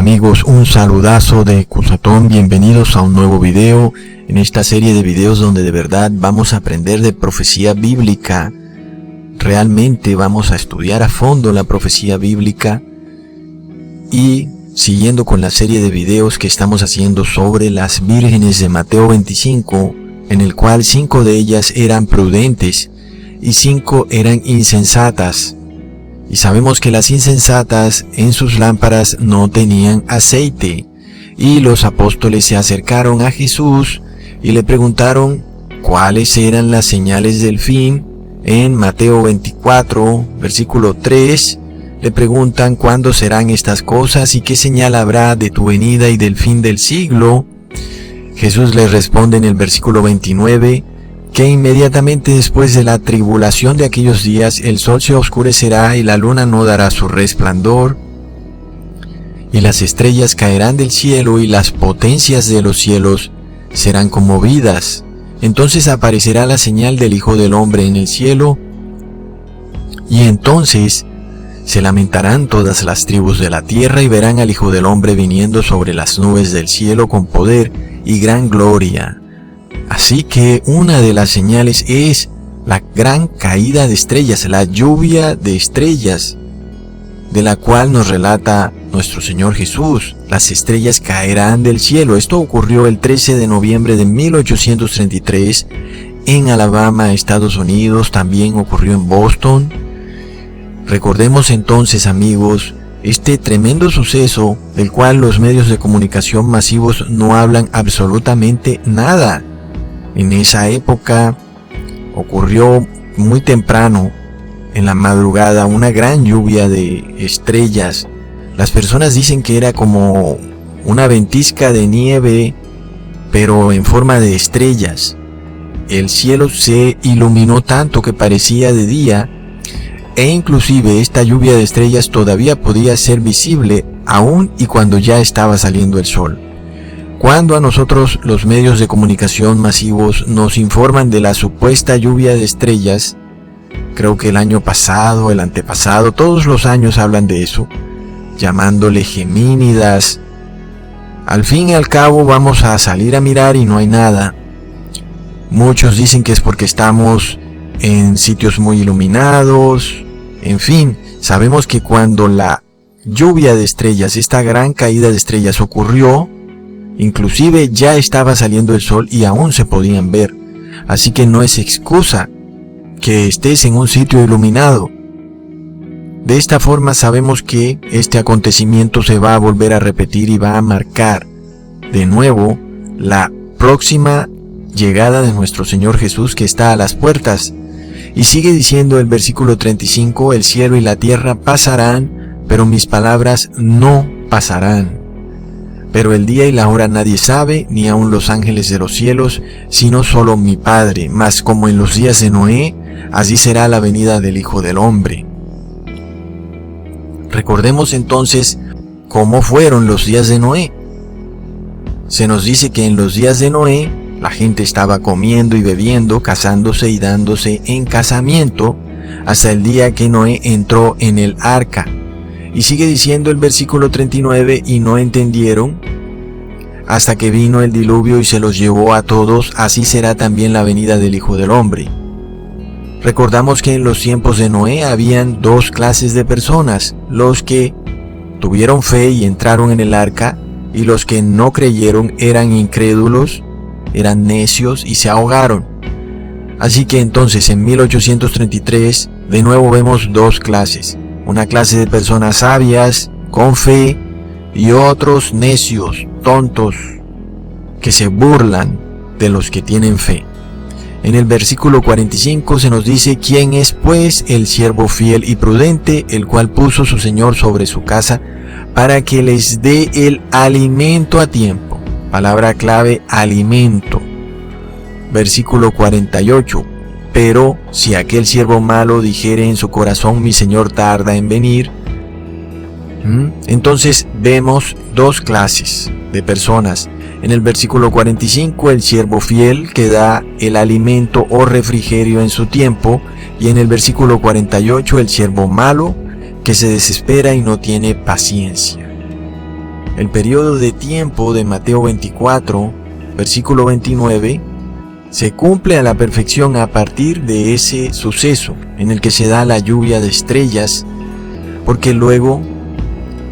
amigos, un saludazo de Cusatón, bienvenidos a un nuevo video en esta serie de videos donde de verdad vamos a aprender de profecía bíblica. Realmente vamos a estudiar a fondo la profecía bíblica y siguiendo con la serie de videos que estamos haciendo sobre las vírgenes de Mateo 25, en el cual 5 de ellas eran prudentes y 5 eran insensatas. Y sabemos que las insensatas en sus lámparas no tenían aceite. Y los apóstoles se acercaron a Jesús y le preguntaron cuáles eran las señales del fin. En Mateo 24, versículo 3, le preguntan cuándo serán estas cosas y qué señal habrá de tu venida y del fin del siglo. Jesús les responde en el versículo 29, que inmediatamente después de la tribulación de aquellos días el sol se oscurecerá y la luna no dará su resplandor, y las estrellas caerán del cielo y las potencias de los cielos serán conmovidas. Entonces aparecerá la señal del Hijo del Hombre en el cielo, y entonces se lamentarán todas las tribus de la tierra y verán al Hijo del Hombre viniendo sobre las nubes del cielo con poder y gran gloria. Así que una de las señales es la gran caída de estrellas, la lluvia de estrellas, de la cual nos relata nuestro Señor Jesús. Las estrellas caerán del cielo. Esto ocurrió el 13 de noviembre de 1833 en Alabama, Estados Unidos. También ocurrió en Boston. Recordemos entonces, amigos, este tremendo suceso del cual los medios de comunicación masivos no hablan absolutamente nada. En esa época ocurrió muy temprano, en la madrugada, una gran lluvia de estrellas. Las personas dicen que era como una ventisca de nieve, pero en forma de estrellas. El cielo se iluminó tanto que parecía de día, e inclusive esta lluvia de estrellas todavía podía ser visible aún y cuando ya estaba saliendo el sol. Cuando a nosotros los medios de comunicación masivos nos informan de la supuesta lluvia de estrellas, creo que el año pasado, el antepasado, todos los años hablan de eso, llamándole gemínidas. Al fin y al cabo vamos a salir a mirar y no hay nada. Muchos dicen que es porque estamos en sitios muy iluminados. En fin, sabemos que cuando la lluvia de estrellas, esta gran caída de estrellas ocurrió, inclusive ya estaba saliendo el sol y aún se podían ver. Así que no es excusa que estés en un sitio iluminado. De esta forma sabemos que este acontecimiento se va a volver a repetir y va a marcar de nuevo la próxima llegada de nuestro Señor Jesús, que está a las puertas. Y sigue diciendo el versículo 35, el cielo y la tierra pasarán, pero mis palabras no pasarán. Pero el día y la hora nadie sabe, ni aun los ángeles de los cielos, sino solo mi Padre. Mas como en los días de Noé, así será la venida del Hijo del Hombre. Recordemos entonces cómo fueron los días de Noé. Se nos dice que en los días de Noé, la gente estaba comiendo y bebiendo, casándose y dándose en casamiento, hasta el día que Noé entró en el arca. Y sigue diciendo el versículo 39, y no entendieron hasta que vino el diluvio y se los llevó a todos, así será también la venida del Hijo del Hombre. Recordamos que en los tiempos de Noé habían dos clases de personas, los que tuvieron fe y entraron en el arca, y los que no creyeron eran incrédulos, eran necios y se ahogaron. Así que entonces en 1833 de nuevo vemos dos clases. Una clase de personas sabias, con fe, y otros necios, tontos, que se burlan de los que tienen fe. En el versículo 45 se nos dice, ¿quién es pues el siervo fiel y prudente, el cual puso su Señor sobre su casa, para que les dé el alimento a tiempo? Palabra clave, alimento. Versículo 48. Pero si aquel siervo malo dijere en su corazón, mi Señor tarda en venir, entonces vemos dos clases de personas. En el versículo 45, el siervo fiel que da el alimento o refrigerio en su tiempo, y en el versículo 48, el siervo malo que se desespera y no tiene paciencia. El periodo de tiempo de Mateo 24, versículo 29, se cumple a la perfección a partir de ese suceso en el que se da la lluvia de estrellas, porque luego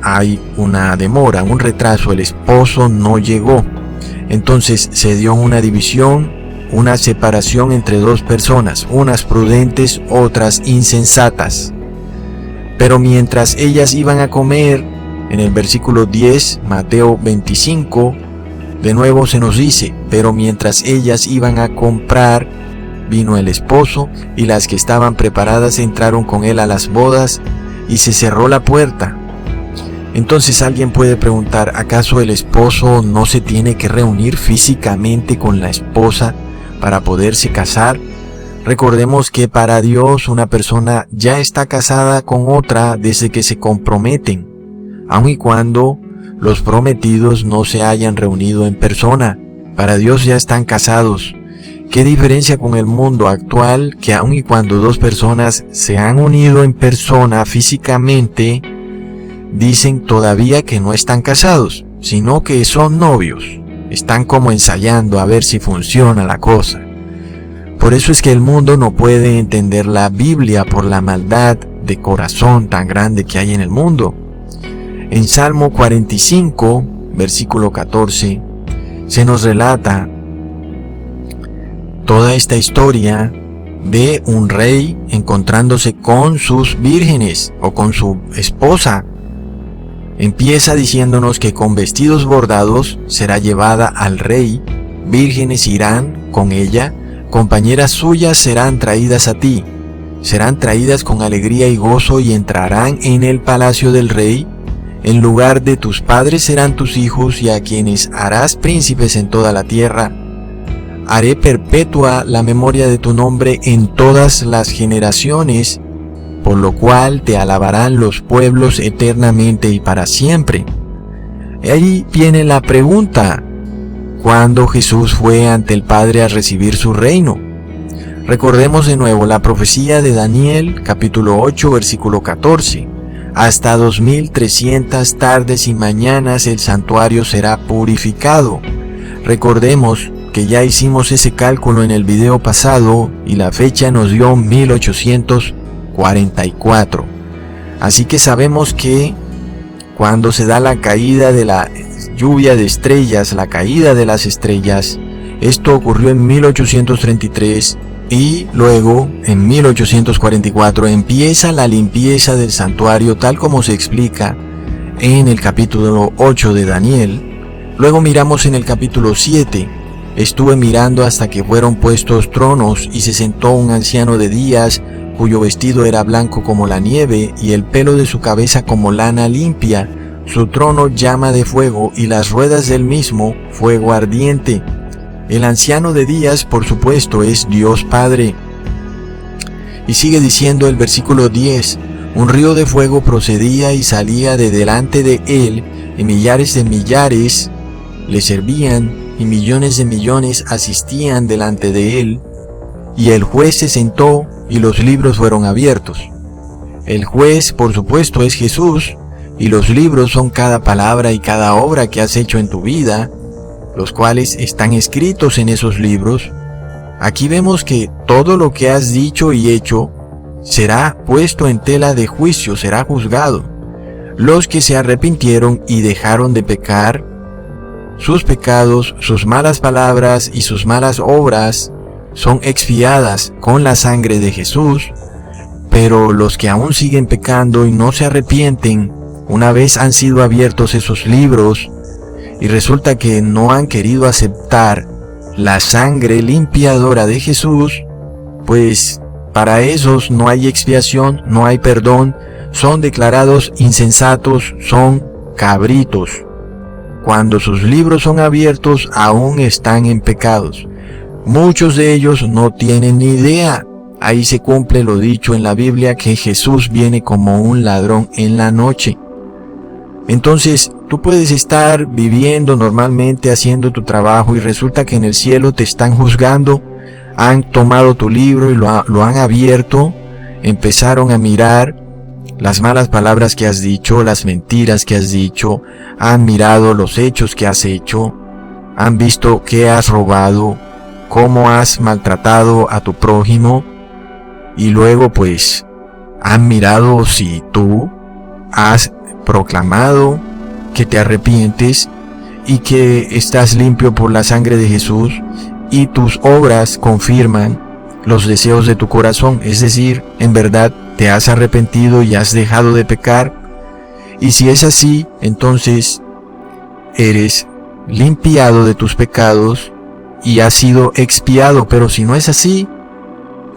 hay una demora, un retraso, el esposo no llegó. Entonces se dio una división, una separación entre dos personas, unas prudentes, otras insensatas. Pero mientras ellas iban a comer, en el versículo 10, Mateo 25, de nuevo se nos dice, pero mientras ellas iban a comprar, vino el esposo, y las que estaban preparadas entraron con él a las bodas, y se cerró la puerta. Entonces alguien puede preguntar, ¿acaso el esposo no se tiene que reunir físicamente con la esposa para poderse casar? Recordemos que para Dios una persona ya está casada con otra desde que se comprometen, aun y cuando los prometidos no se hayan reunido en persona. Para Dios ya están casados. ¿Qué diferencia con el mundo actual, que aun y cuando dos personas se han unido en persona físicamente, dicen todavía que no están casados, sino que son novios? Están como ensayando a ver si funciona la cosa. Por eso es que el mundo no puede entender la Biblia por la maldad de corazón tan grande que hay en el mundo. En Salmo 45, versículo 14, se nos relata toda esta historia de un rey encontrándose con sus vírgenes o con su esposa. Empieza diciéndonos que con vestidos bordados será llevada al rey, vírgenes irán con ella, compañeras suyas serán traídas a ti, serán traídas con alegría y gozo y entrarán en el palacio del rey. En lugar de tus padres serán tus hijos, y a quienes harás príncipes en toda la tierra. Haré perpetua la memoria de tu nombre en todas las generaciones, por lo cual te alabarán los pueblos eternamente y para siempre. Y ahí viene la pregunta: ¿cuándo Jesús fue ante el Padre a recibir su reino? Recordemos de nuevo la profecía de Daniel, capítulo 8, versículo 14. Hasta 2300 tardes y mañanas el santuario será purificado. Recordemos que ya hicimos ese cálculo en el video pasado y la fecha nos dio 1844. Así que sabemos que cuando se da la caída de la lluvia de estrellas, la caída de las estrellas, esto ocurrió en 1833 y luego en 1844 empieza la limpieza del santuario tal como se explica en el capítulo 8 de Daniel. Luego miramos en el capítulo 7, estuve mirando hasta que fueron puestos tronos y se sentó un anciano de días cuyo vestido era blanco como la nieve y el pelo de su cabeza como lana limpia, su trono llama de fuego y las ruedas del mismo fuego ardiente. El anciano de días, por supuesto, es Dios Padre. Y sigue diciendo el versículo 10, un río de fuego procedía y salía de delante de él, y millares de millares le servían, y millones de millones asistían delante de él. Y el juez se sentó, y los libros fueron abiertos. El juez, por supuesto, es Jesús, y los libros son cada palabra y cada obra que has hecho en tu vida, los cuales están escritos en esos libros. Aquí vemos que todo lo que has dicho y hecho será puesto en tela de juicio, será juzgado. Los que se arrepintieron y dejaron de pecar, sus pecados, sus malas palabras y sus malas obras son expiadas con la sangre de Jesús, pero los que aún siguen pecando y no se arrepienten, una vez han sido abiertos esos libros, y resulta que no han querido aceptar la sangre limpiadora de Jesús, pues para esos no hay expiación, no hay perdón, son declarados insensatos, son cabritos. Cuando sus libros son abiertos, aún están en pecados. Muchos de ellos no tienen ni idea. Ahí se cumple lo dicho en la Biblia, que Jesús viene como un ladrón en la noche. Entonces, tú puedes estar viviendo normalmente, haciendo tu trabajo, y resulta que en el cielo te están juzgando. Han tomado tu libro y lo han abierto, empezaron a mirar las malas palabras que has dicho, las mentiras que has dicho, han mirado los hechos que has hecho, han visto que has robado, cómo has maltratado a tu prójimo, y luego pues han mirado si tú has proclamado que te arrepientes y que estás limpio por la sangre de Jesús, y tus obras confirman los deseos de tu corazón, es decir, en verdad te has arrepentido y has dejado de pecar. Y si es así, entonces eres limpiado de tus pecados y has sido expiado. Pero si no es así,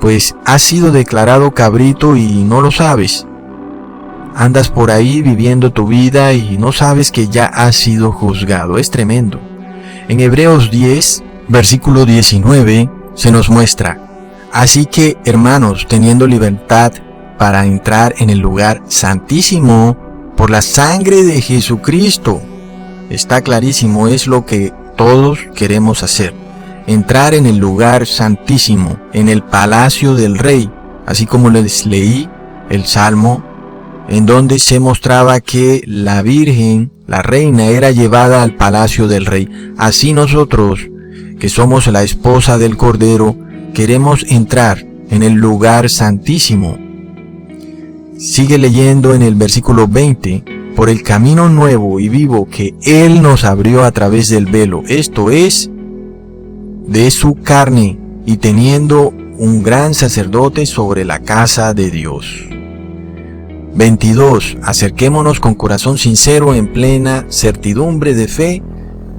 pues has sido declarado cabrito y no lo sabes. Andas por ahí viviendo tu vida y no sabes que ya has sido juzgado. Es tremendo. En Hebreos 10, versículo 19, se nos muestra: así que, hermanos, teniendo libertad para entrar en el lugar santísimo por la sangre de Jesucristo. Está clarísimo, es lo que todos queremos hacer. Entrar en el lugar santísimo, en el palacio del rey, así como les leí el Salmo, en donde se mostraba que la Virgen, la reina, era llevada al palacio del rey. Así nosotros, que somos la esposa del Cordero, queremos entrar en el lugar santísimo. Sigue leyendo en el versículo 20, por el camino nuevo y vivo que Él nos abrió a través del velo, esto es, de su carne, y teniendo un gran sacerdote sobre la casa de Dios. 22. Acerquémonos con corazón sincero en plena certidumbre de fe,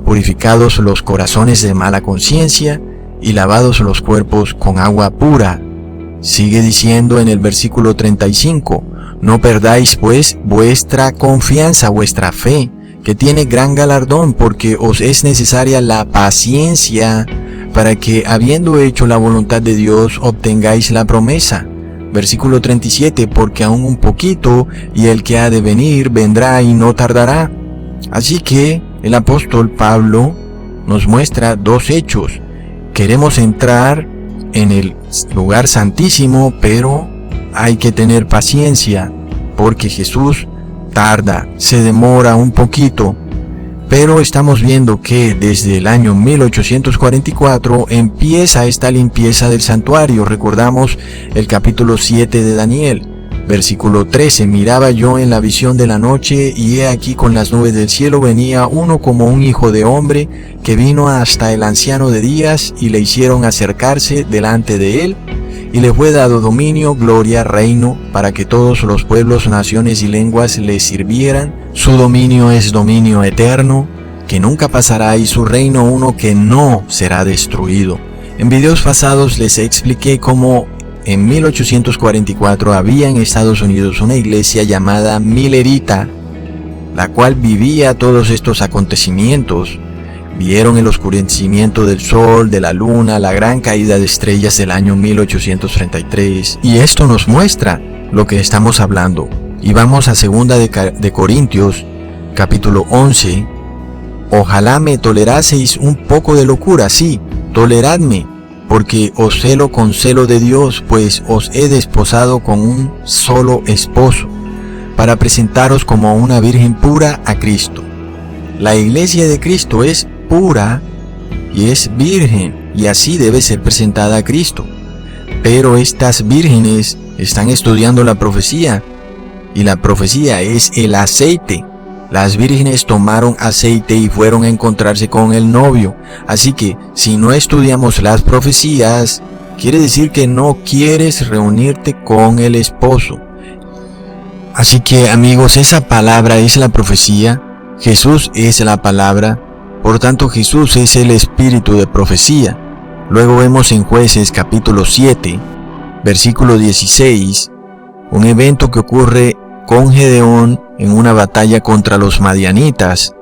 purificados los corazones de mala conciencia y lavados los cuerpos con agua pura. Sigue diciendo en el versículo 35, no perdáis pues vuestra confianza, vuestra fe, que tiene gran galardón, porque os es necesaria la paciencia, para que, habiendo hecho la voluntad de Dios, obtengáis la promesa. Versículo 37, porque aún un poquito, y el que ha de venir vendrá y no tardará. Así que el apóstol Pablo nos muestra dos hechos. Queremos entrar en el lugar santísimo, pero hay que tener paciencia, porque Jesús tarda, se demora un poquito. Pero estamos viendo que desde el año 1844 empieza esta limpieza del santuario. Recordamos el capítulo 7 de Daniel, versículo 13. Miraba yo en la visión de la noche, y he aquí con las nubes del cielo venía uno como un hijo de hombre, que vino hasta el anciano de días, y le hicieron acercarse delante de él, y le fue dado dominio, gloria, reino, para que todos los pueblos, naciones y lenguas le sirvieran. Su dominio es dominio eterno, que nunca pasará, y su reino uno que no será destruido. En videos pasados les expliqué cómo en 1844 había en Estados Unidos una iglesia llamada Millerita, la cual vivía todos estos acontecimientos. Vieron el oscurecimiento del sol, de la luna, la gran caída de estrellas del año 1833. Y esto nos muestra lo que estamos hablando. Y vamos a 2 de Corintios, capítulo 11. Ojalá me toleraseis un poco de locura, sí, toleradme, porque os celo con celo de Dios, pues os he desposado con un solo esposo, para presentaros como una virgen pura a Cristo. La iglesia de Cristo es pura y es virgen, y así debe ser presentada a Cristo. Pero estas vírgenes están estudiando la profecía, y la profecía es el aceite. Las vírgenes tomaron aceite y fueron a encontrarse con el novio. Así que si no estudiamos las profecías, quiere decir que no quieres reunirte con el esposo. Así que, amigos, esa palabra es la profecía. Jesús es la palabra, por tanto Jesús es el espíritu de profecía. Luego vemos en Jueces capítulo 7, versículo 16, un evento que ocurre con Gedeón en una batalla contra los madianitas,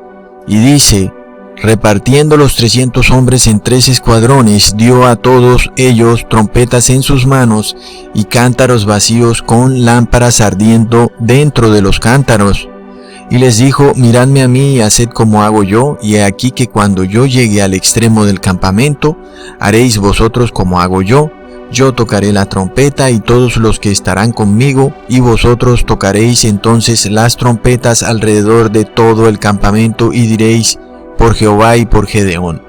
y dice, repartiendo los 300 hombres en 3 escuadrones, dio a todos ellos trompetas en sus manos y cántaros vacíos con lámparas ardiendo dentro de los cántaros. Y les dijo, miradme a mí y haced como hago yo, y he aquí que cuando yo llegue al extremo del campamento, haréis vosotros como hago yo, yo tocaré la trompeta y todos los que estarán conmigo, y vosotros tocaréis entonces las trompetas alrededor de todo el campamento y diréis, por Jehová y por Gedeón.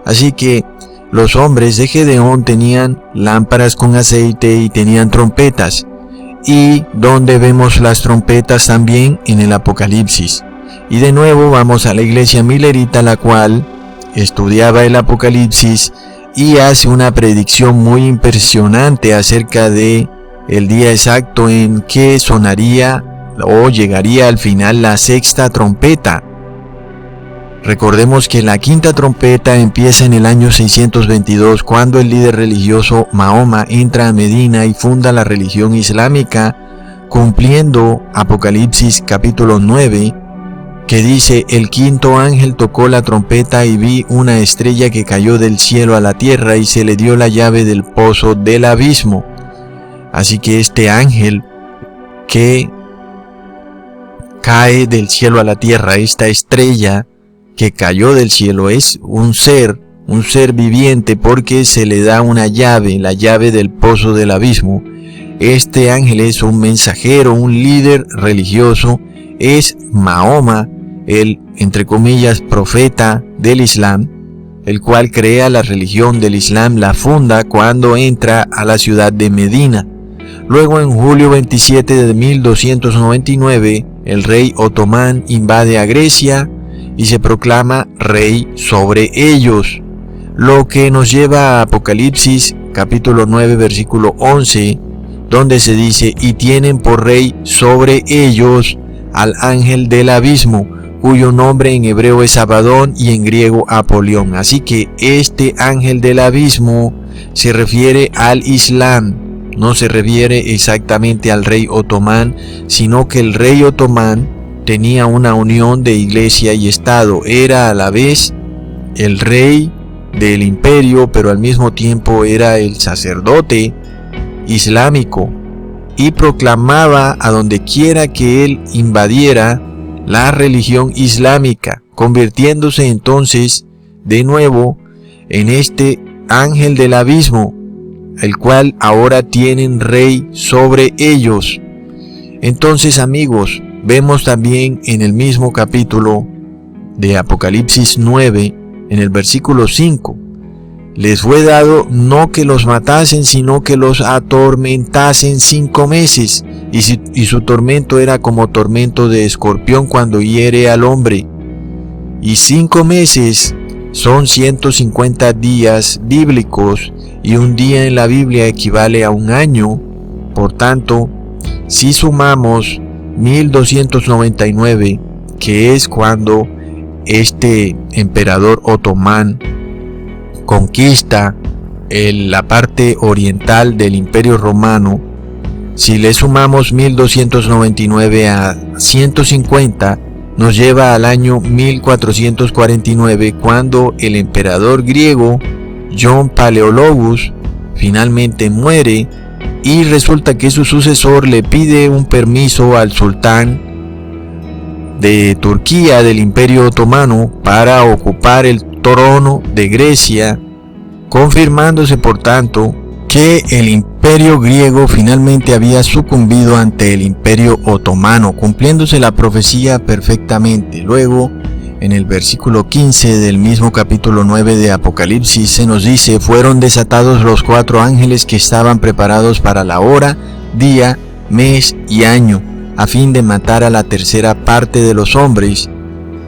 Así que los hombres de Gedeón tenían lámparas con aceite y tenían trompetas. ¿Y dónde vemos las trompetas también? En el Apocalipsis. Y de nuevo vamos a la iglesia milerita, la cual estudiaba el Apocalipsis y hace una predicción muy impresionante acerca de el día exacto en que sonaría o llegaría al final la sexta trompeta. Recordemos que la quinta trompeta empieza en el año 622, cuando el líder religioso Mahoma entra a Medina y funda la religión islámica, cumpliendo Apocalipsis capítulo 9, que dice: el quinto ángel tocó la trompeta y vi una estrella que cayó del cielo a la tierra y se le dio la llave del pozo del abismo. Así que este ángel que cae del cielo a la tierra, esta estrella que cayó del cielo, es un ser viviente, porque se le da una llave, la llave del pozo del abismo. Este ángel es un mensajero, un líder religioso, es Mahoma, el, entre comillas, profeta del Islam, el cual crea la religión del Islam, la funda cuando entra a la ciudad de Medina. Luego, en julio 27 de 1299, el rey otomán invade a Grecia y se proclama rey sobre ellos, lo que nos lleva a Apocalipsis capítulo 9 versículo 11, donde se dice: y tienen por rey sobre ellos al ángel del abismo, cuyo nombre en hebreo es Abadón y en griego Apolión. Así que este ángel del abismo se refiere al Islam, no se refiere exactamente al rey otomán, sino que el rey otomán tenía una unión de iglesia y estado, era a la vez el rey del imperio, pero al mismo tiempo era el sacerdote islámico, y proclamaba a donde quiera que él invadiera la religión islámica, convirtiéndose entonces de nuevo en este ángel del abismo, el cual ahora tienen rey sobre ellos. Entonces, amigos, vemos también en el mismo capítulo de Apocalipsis 9, en el versículo 5, les fue dado no que los matasen, sino que los atormentasen 5 meses, y su tormento era como tormento de escorpión cuando hiere al hombre. Y 5 meses son 150 días bíblicos, y un día en la Biblia equivale a un año. Por tanto, si sumamos 1299, que es cuando este emperador otomán conquista la parte oriental del Imperio Romano, si le sumamos 1299 a 150, nos lleva al año 1449, cuando el emperador griego John Paleologus finalmente muere, y resulta que su sucesor le pide un permiso al sultán de Turquía del Imperio Otomano para ocupar el trono de Grecia, confirmándose por tanto que el imperio griego finalmente había sucumbido ante el Imperio Otomano, cumpliéndose la profecía perfectamente. Luego, en el versículo 15 del mismo capítulo 9 de Apocalipsis se nos dice: fueron desatados los 4 ángeles que estaban preparados para la hora, día, mes y año, a fin de matar a la tercera parte de los hombres.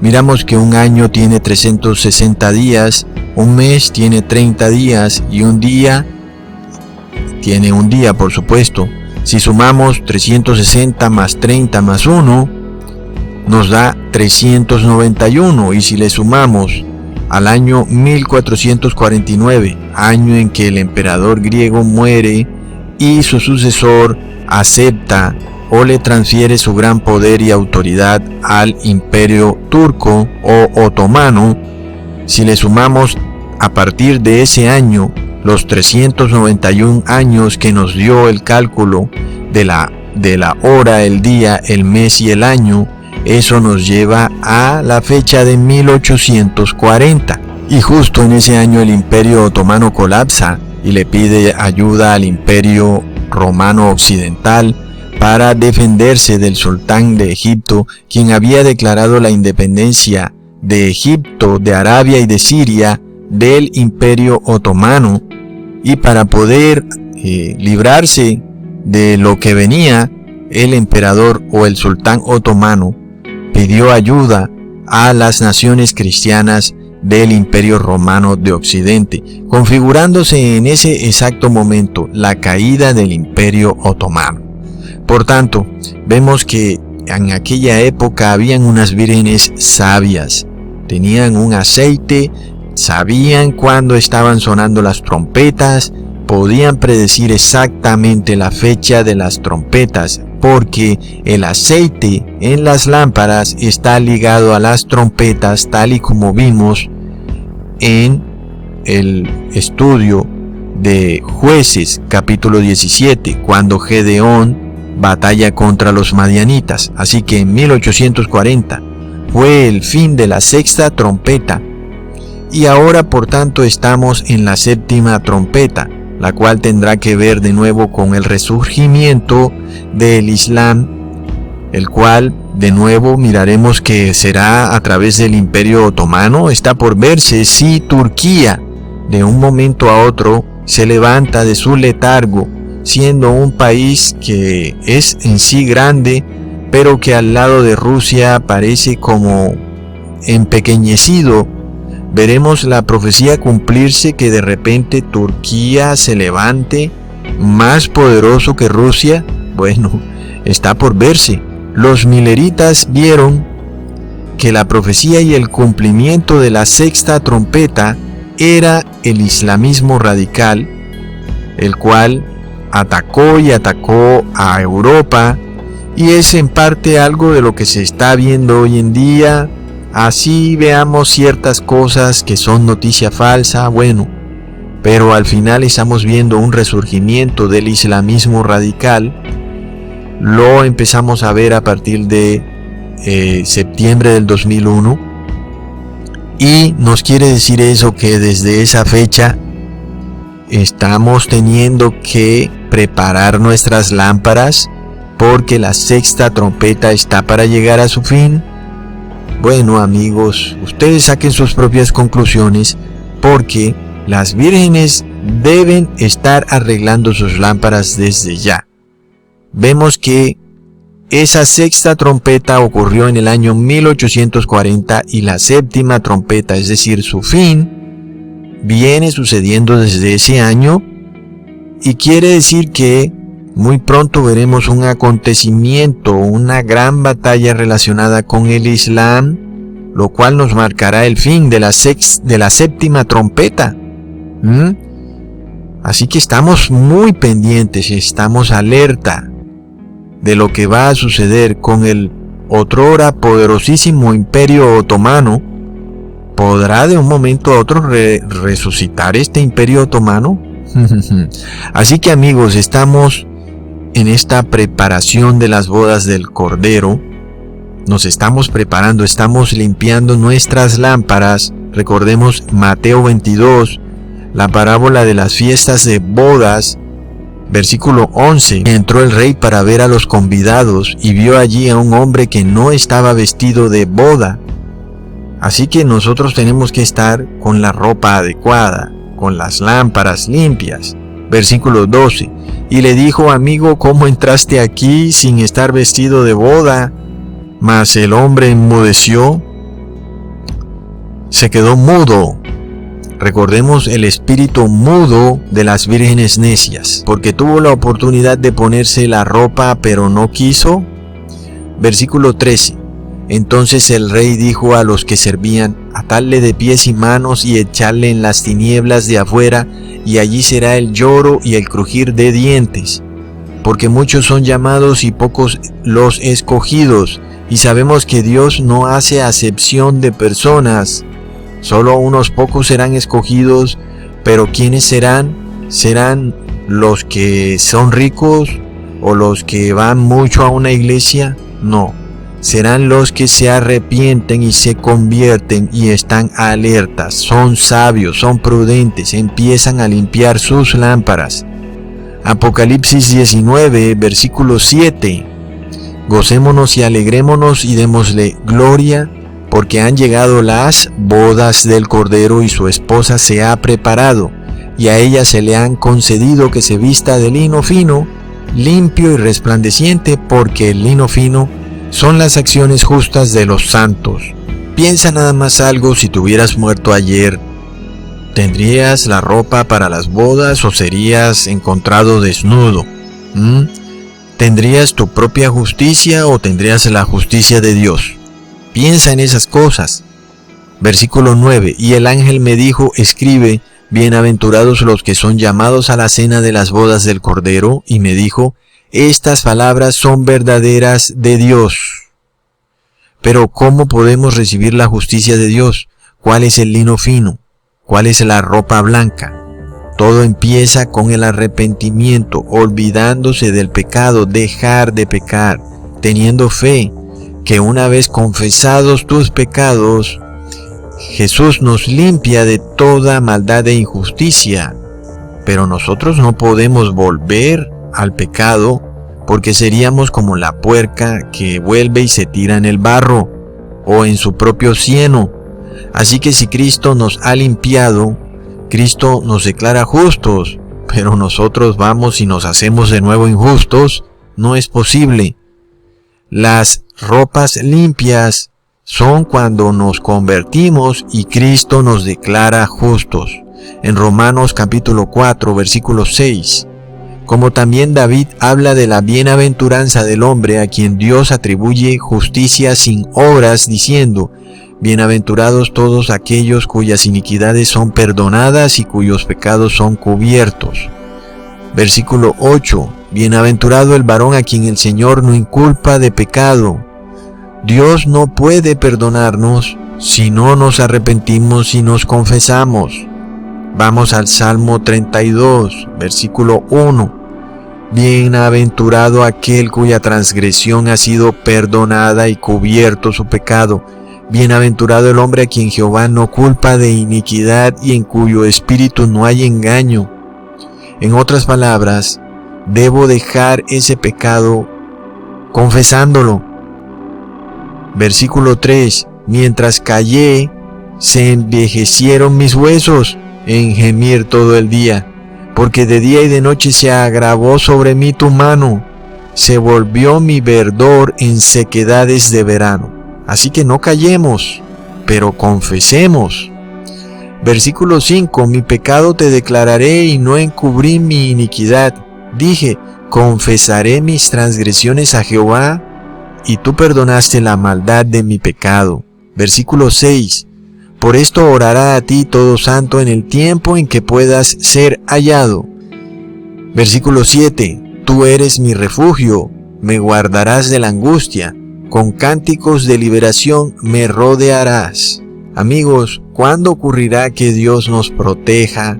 Miramos que un año tiene 360 días, un mes tiene 30 días y un día tiene un día, por supuesto. Si sumamos 360 más 30 más 1, nos da 391, y si le sumamos al año 1449, año en que el emperador griego muere y su sucesor acepta o le transfiere su gran poder y autoridad al imperio turco o otomano, si le sumamos a partir de ese año los 391 años que nos dio el cálculo de la hora, el día, el mes y el año, eso nos lleva a la fecha de 1840. Y justo en ese año el Imperio Otomano colapsa y le pide ayuda al Imperio Romano Occidental para defenderse del sultán de Egipto, quien había declarado la independencia de Egipto, de Arabia y de Siria del Imperio Otomano. Y para poder librarse de lo que venía, el emperador o el sultán otomano pidió ayuda a las naciones cristianas del Imperio Romano de Occidente, configurándose en ese exacto momento la caída del Imperio Otomano. Por tanto, vemos que en aquella época habían unas vírgenes sabias, tenían un aceite, sabían cuándo estaban sonando las trompetas, podían predecir exactamente la fecha de las trompetas, porque el aceite en las lámparas está ligado a las trompetas, tal y como vimos en el estudio de Jueces capítulo 17, cuando Gedeón batalla contra los madianitas. Así que en 1840 fue el fin de la sexta trompeta, y ahora por tanto estamos en la séptima trompeta, la cual tendrá que ver de nuevo con el resurgimiento del Islam, el cual de nuevo miraremos que será a través del Imperio Otomano. Está por verse si Turquía de un momento a otro se levanta de su letargo, siendo un país que es en sí grande, pero que al lado de Rusia parece como empequeñecido. Veremos la profecía cumplirse, que de repente Turquía se levante más poderoso que Rusia. Bueno, está por verse. Los mileritas vieron que la profecía y el cumplimiento de la sexta trompeta era el islamismo radical, el cual atacó a Europa, y es en parte algo de lo que se está viendo hoy en día. Así veamos ciertas cosas que son noticia falsa, bueno, pero al final estamos viendo un resurgimiento del islamismo radical. Lo empezamos a ver a partir de septiembre del 2001, y nos quiere decir eso que desde esa fecha estamos teniendo que preparar nuestras lámparas, porque la sexta trompeta está para llegar a su fin. Bueno, amigos, ustedes saquen sus propias conclusiones, porque las vírgenes deben estar arreglando sus lámparas desde ya. Vemos que esa sexta trompeta ocurrió en el año 1840, y la séptima trompeta, es decir, su fin, viene sucediendo desde ese año, y quiere decir que muy pronto veremos un acontecimiento, una gran batalla relacionada con el Islam, lo cual nos marcará el fin de la séptima trompeta. Así que estamos muy pendientes, estamos alerta de lo que va a suceder con el otrora poderosísimo Imperio Otomano. ¿Podrá de un momento a otro resucitar este Imperio Otomano? Así que, amigos, estamos en esta preparación de las bodas del Cordero. Nos estamos preparando, estamos limpiando nuestras lámparas. Recordemos Mateo 22, la parábola de las fiestas de bodas, versículo 11. Entró el rey para ver a los convidados, y vio allí a un hombre que no estaba vestido de boda. Así que nosotros tenemos que estar con la ropa adecuada, con las lámparas limpias. Versículo 12. Y le dijo: amigo, ¿cómo entraste aquí sin estar vestido de boda? Mas el hombre enmudeció, se quedó mudo. Recordemos el espíritu mudo de las vírgenes necias, porque tuvo la oportunidad de ponerse la ropa, pero no quiso. Versículo 13. Entonces el rey dijo a los que servían: atadle de pies y manos y echadle en las tinieblas de afuera, y allí será el lloro y el crujir de dientes, porque muchos son llamados y pocos los escogidos, y sabemos que Dios no hace acepción de personas. Solo unos pocos serán escogidos, pero ¿quiénes serán? ¿Serán los que son ricos o los que van mucho a una iglesia? No. serán los que se arrepienten y se convierten y están alertas, son sabios, son prudentes, empiezan a limpiar sus lámparas. Apocalipsis 19, versículo 7. Gocémonos y alegrémonos y démosle gloria, porque han llegado las bodas del Cordero y su esposa se ha preparado, y a ella se le han concedido que se vista de lino fino, limpio y resplandeciente, porque el lino fino son las acciones justas de los santos. Piensa nada más algo: si te hubieras muerto ayer, ¿tendrías la ropa para las bodas o serías encontrado desnudo? ¿Tendrías tu propia justicia o tendrías la justicia de Dios? Piensa en esas cosas. Versículo 9. Y el ángel me dijo: escribe, bienaventurados los que son llamados a la cena de las bodas del Cordero. Y me dijo: estas palabras son verdaderas de Dios. Pero ¿cómo podemos recibir la justicia de Dios? ¿Cuál es el lino fino? ¿Cuál es la ropa blanca? Todo empieza con el arrepentimiento, olvidándose del pecado, dejar de pecar, teniendo fe que una vez confesados tus pecados, Jesús nos limpia de toda maldad e injusticia. Pero nosotros no podemos volver al pecado, porque seríamos como la puerca que vuelve y se tira en el barro o en su propio cieno. Así que si Cristo nos ha limpiado, Cristo nos declara justos, pero nosotros vamos y nos hacemos de nuevo injustos. No es posible. Las ropas limpias son cuando nos convertimos y Cristo nos declara justos. En Romanos capítulo 4, versículo 6. Como también David habla de la bienaventuranza del hombre a quien Dios atribuye justicia sin obras, diciendo: bienaventurados todos aquellos cuyas iniquidades son perdonadas y cuyos pecados son cubiertos. Versículo 8. Bienaventurado el varón a quien el Señor no inculpa de pecado. Dios no puede perdonarnos si no nos arrepentimos y nos confesamos. Vamos al Salmo 32, versículo 1. Bienaventurado aquel cuya transgresión ha sido perdonada y cubierto su pecado. Bienaventurado el hombre a quien Jehová no culpa de iniquidad y en cuyo espíritu no hay engaño. En otras palabras, debo dejar ese pecado confesándolo. Versículo 3. Mientras callé, se envejecieron mis huesos en gemir todo el día, porque de día y de noche se agravó sobre mí tu mano, se volvió mi verdor en sequedades de verano. Así que no callemos, pero confesemos. Versículo 5. Mi pecado te declararé y no encubrí mi iniquidad. Dije: confesaré mis transgresiones a Jehová, y tú perdonaste la maldad de mi pecado. Versículo 6. Por esto orará a ti todo santo en el tiempo en que puedas ser hallado. Versículo 7. Tú eres mi refugio, me guardarás de la angustia, con cánticos de liberación me rodearás. Amigos, ¿cuándo ocurrirá que Dios nos proteja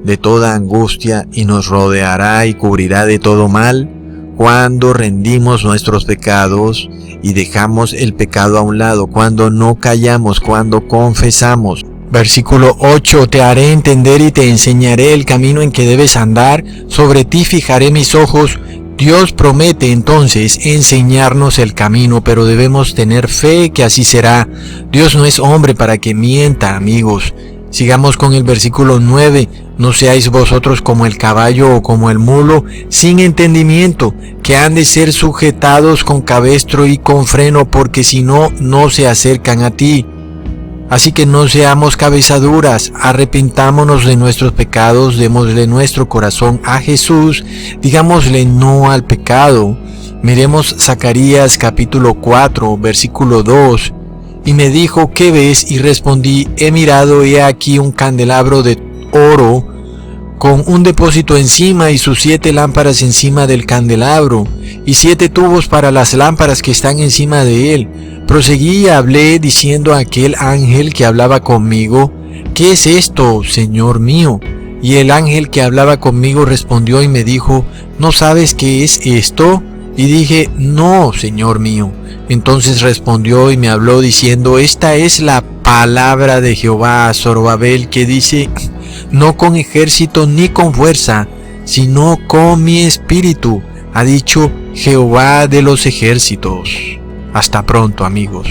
de toda angustia y nos rodeará y cubrirá de todo mal? Cuando rendimos nuestros pecados y dejamos el pecado a un lado, cuando no callamos, cuando confesamos. Versículo 8. Te haré entender y te enseñaré el camino en que debes andar, sobre ti fijaré mis ojos. Dios promete entonces enseñarnos el camino, pero debemos tener fe que así será. Dios no es hombre para que mienta, amigos. Sigamos con el versículo 9. No seáis vosotros como el caballo o como el mulo, sin entendimiento, que han de ser sujetados con cabestro y con freno, porque si no, no se acercan a ti. Así que no seamos cabezaduras, arrepintámonos de nuestros pecados, démosle nuestro corazón a Jesús, digámosle no al pecado. Miremos Zacarías capítulo 4, versículo 2. Y me dijo: ¿qué ves? Y respondí: he mirado y he aquí un candelabro de oro con un depósito encima y sus 7 lámparas encima del candelabro y 7 tubos para las lámparas que están encima de él. Proseguí y hablé diciendo a aquel ángel que hablaba conmigo: ¿qué es esto, Señor mío? Y el ángel que hablaba conmigo respondió y me dijo: ¿no sabes qué es esto? Y dije, no, Señor mío. Entonces respondió y me habló diciendo, esta es la palabra de Jehová a Zorobabel, que dice, no con ejército ni con fuerza, sino con mi espíritu, ha dicho Jehová de los ejércitos. Hasta pronto, amigos.